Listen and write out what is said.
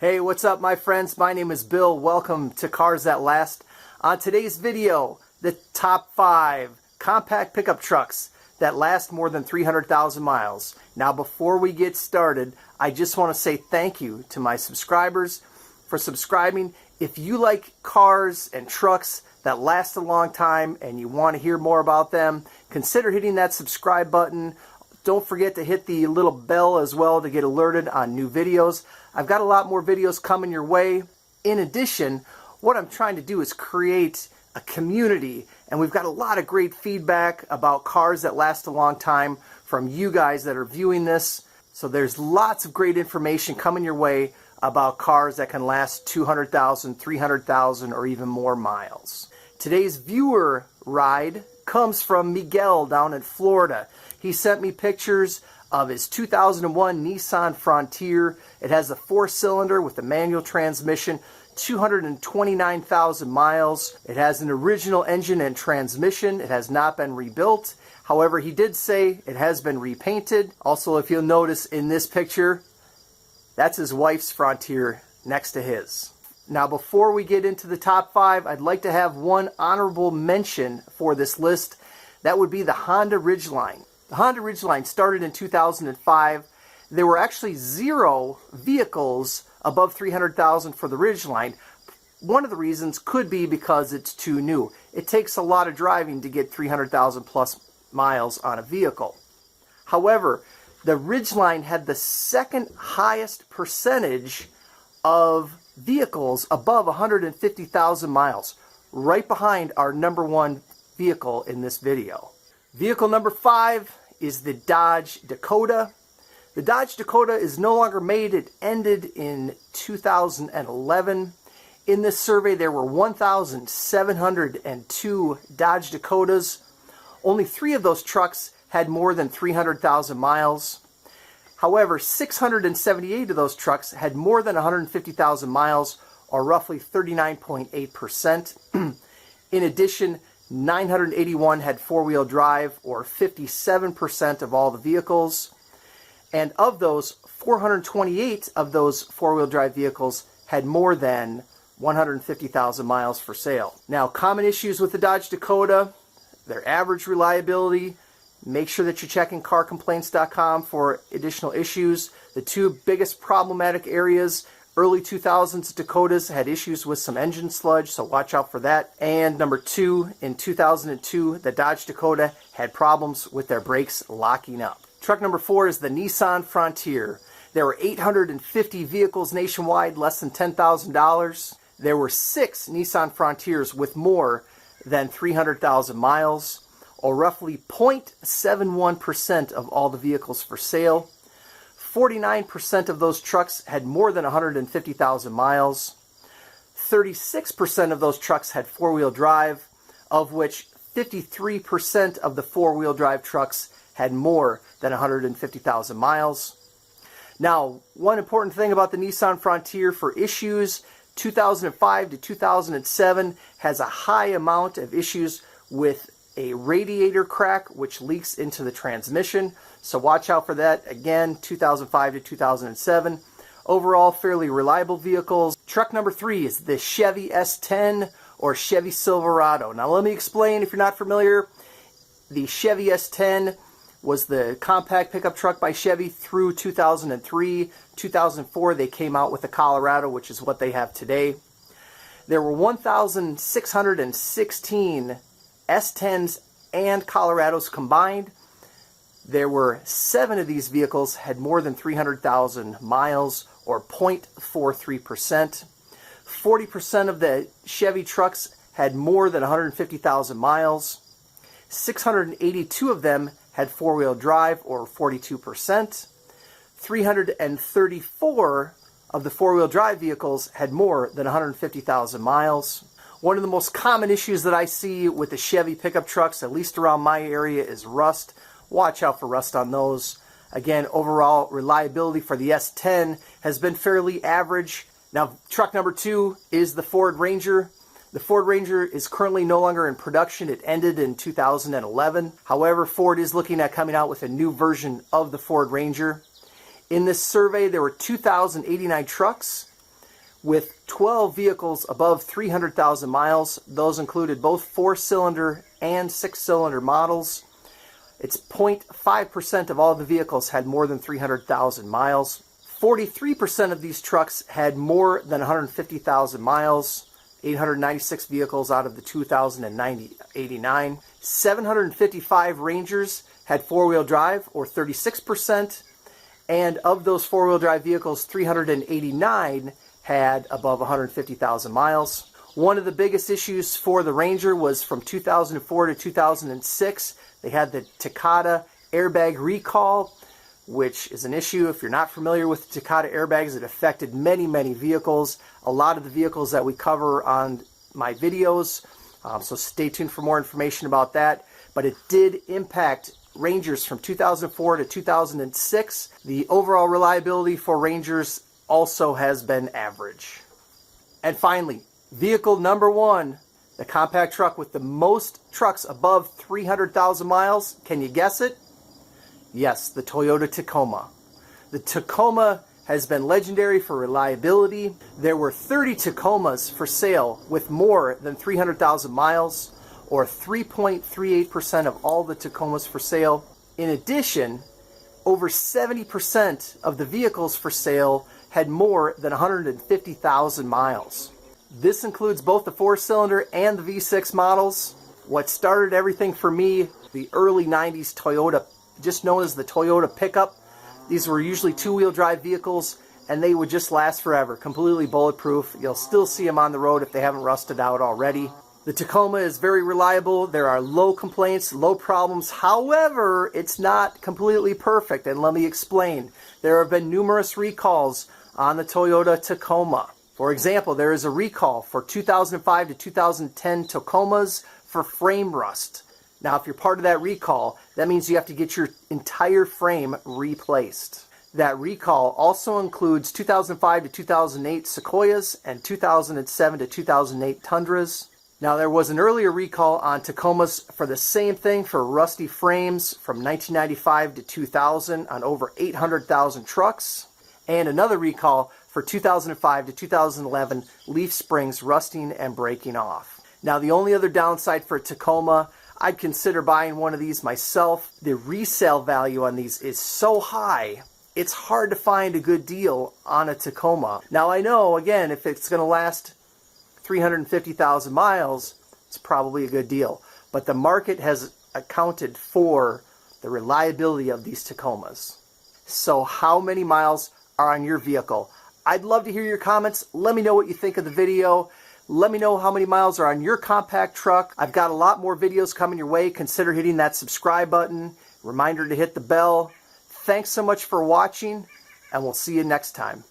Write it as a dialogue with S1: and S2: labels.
S1: Hey, what's up my friends? My name is Bill. Welcome to Cars That Last. On today's video, the top 5 compact pickup trucks that last more than 300,000 miles. Now before we get started, I just want to say thank you to my subscribers for subscribing. If you like cars and trucks that last a long time and you want to hear more about them, consider hitting that subscribe button. Don't forget to hit the little bell as well to get alerted on new videos. I've got a lot more videos coming your way. In addition, what I'm trying to do is create a community, and we've got a lot of great feedback about cars that last a long time from you guys that are viewing this. So there's lots of great information coming your way about cars that can last 200,000, 300,000, or even more miles. Today's viewer ride comes from Miguel down in Florida. He sent me pictures of his 2001 Nissan Frontier. It has a 4-cylinder with a manual transmission, 229,000 miles. It has an original engine and transmission. It has not been rebuilt. However, he did say it has been repainted. Also, if you'll notice in this picture, that's his wife's Frontier next to his. Now, before we get into the top 5, I'd like to have one honorable mention for this list. That would be the Honda Ridgeline. The Honda Ridgeline started in 2005. There were actually 0 vehicles above 300,000 for the Ridgeline. One of the reasons could be because it's too new. It takes a lot of driving to get 300,000 plus miles on a vehicle. However, the Ridgeline had the second highest percentage of vehicles above 150,000 miles, right behind our #1 vehicle in this video. Vehicle number 5 is the Dodge Dakota. The Dodge Dakota is no longer made. It ended in 2011. In this survey, there were 1,702 Dodge Dakotas. Only 3 of those trucks had more than 300,000 miles. However, 678 of those trucks had more than 150,000 miles, or roughly 39.8%. In addition, 981 had 4-wheel drive, or 57% of all the vehicles. And of those, 428 of those 4-wheel drive vehicles had more than 150,000 miles for sale. Now, common issues with the Dodge Dakota: their average reliability. Make sure that you're checking carcomplaints.com for additional issues. The 2 biggest problematic areas: early 2000s Dakotas had issues with some engine sludge, so watch out for that. And number 2, in 2002, the Dodge Dakota had problems with their brakes locking up. Truck number 4 is the Nissan Frontier. There were 850 vehicles nationwide, less than $10,000. There were 6 Nissan Frontiers with more than 300,000 miles, or roughly 0.71% of all the vehicles for sale. 49% of those trucks had more than 150,000 miles. 36% of those trucks had 4-wheel drive, of which 53% of the 4-wheel drive trucks had more than 150,000 miles. Now, one important thing about the Nissan Frontier for issues: 2005 to 2007 has a high amount of issues with a radiator crack, which leaks into the transmission. So watch out for that. Again, 2005 to 2007. Overall, fairly reliable vehicles. Truck number 3 is the Chevy S10 or Chevy Silverado. Now let me explain if you're not familiar. The Chevy S10 was the compact pickup truck by Chevy through 2003. 2004 they came out with the Colorado, which is what they have today. There were 1,616 S10s and Colorados combined. There were 7 of these vehicles had more than 300,000 miles, or 0.43%. 40% of the Chevy trucks had more than 150,000 miles. 682 of them had 4-wheel drive, or 42%. 334 of the 4-wheel drive vehicles had more than 150,000 miles. One of the most common issues that I see with the Chevy pickup trucks, at least around my area, is rust. Watch out for rust on those. Again, overall reliability for the S10 has been fairly average. Now, truck number 2 is the Ford Ranger. The Ford Ranger is currently no longer in production. It ended in 2011. However, Ford is looking at coming out with a new version of the Ford Ranger. In this survey, there were 2,089 trucks. with 12 vehicles above 300,000 miles. Those included both 4-cylinder and 6-cylinder models. It's 0.5% of all the vehicles had more than 300,000 miles. 43% of these trucks had more than 150,000 miles. 896 vehicles out of the 2,089. 755 Rangers had four-wheel drive, or 36%. And of those four-wheel drive vehicles, 389 had above 150,000 miles. One of the biggest issues for the Ranger was from 2004 to 2006. They had the Dakota airbag recall, which is an issue. If you're not familiar with the Dakota airbags, it affected many, many vehicles. A lot of the vehicles that we cover on my videos. So stay tuned for more information about that. But it did impact Rangers from 2004 to 2006. The overall reliability for Rangers also has been average. And finally, vehicle number one, the compact truck with the most trucks above 300,000 miles. Can you guess it? Yes, the Toyota Tacoma. The Tacoma has been legendary for reliability. There were 30 Tacomas for sale with more than 300,000 miles, or 3.38% of all the Tacomas for sale. In addition, over 70% of the vehicles for sale had more than 150,000 miles. This includes both the 4-cylinder and the V6 models. What started everything for me, the early 90s Toyota, just known as the Toyota pickup. These were usually two-wheel drive vehicles, and they would just last forever, completely bulletproof. You'll still see them on the road if they haven't rusted out already. The Tacoma is very reliable. There are low complaints, low problems. However, it's not completely perfect, and let me explain. There have been numerous recalls on the Toyota Tacoma. For example, there is a recall for 2005 to 2010 Tacomas for frame rust. Now, if you're part of that recall, that means you have to get your entire frame replaced. That recall also includes 2005 to 2008 Sequoias and 2007 to 2008 Tundras. Now, there was an earlier recall on Tacomas for the same thing, for rusty frames from 1995 to 2000 on over 800,000 trucks. And another recall for 2005 to 2011 leaf springs rusting and breaking off. Now, the only other downside for a Tacoma, I'd consider buying one of these myself. The resale value on these is so high, it's hard to find a good deal on a Tacoma. Now, I know, again, if it's going to last 350,000 miles, it's probably a good deal. But the market has accounted for the reliability of these Tacomas. So how many miles are on your vehicle? I'd love to hear your comments. Let me know what you think of the video. Let me know how many miles are on your compact truck. I've got a lot more videos coming your way. Consider hitting that subscribe button. Reminder to hit the bell. Thanks so much for watching, and we'll see you next time.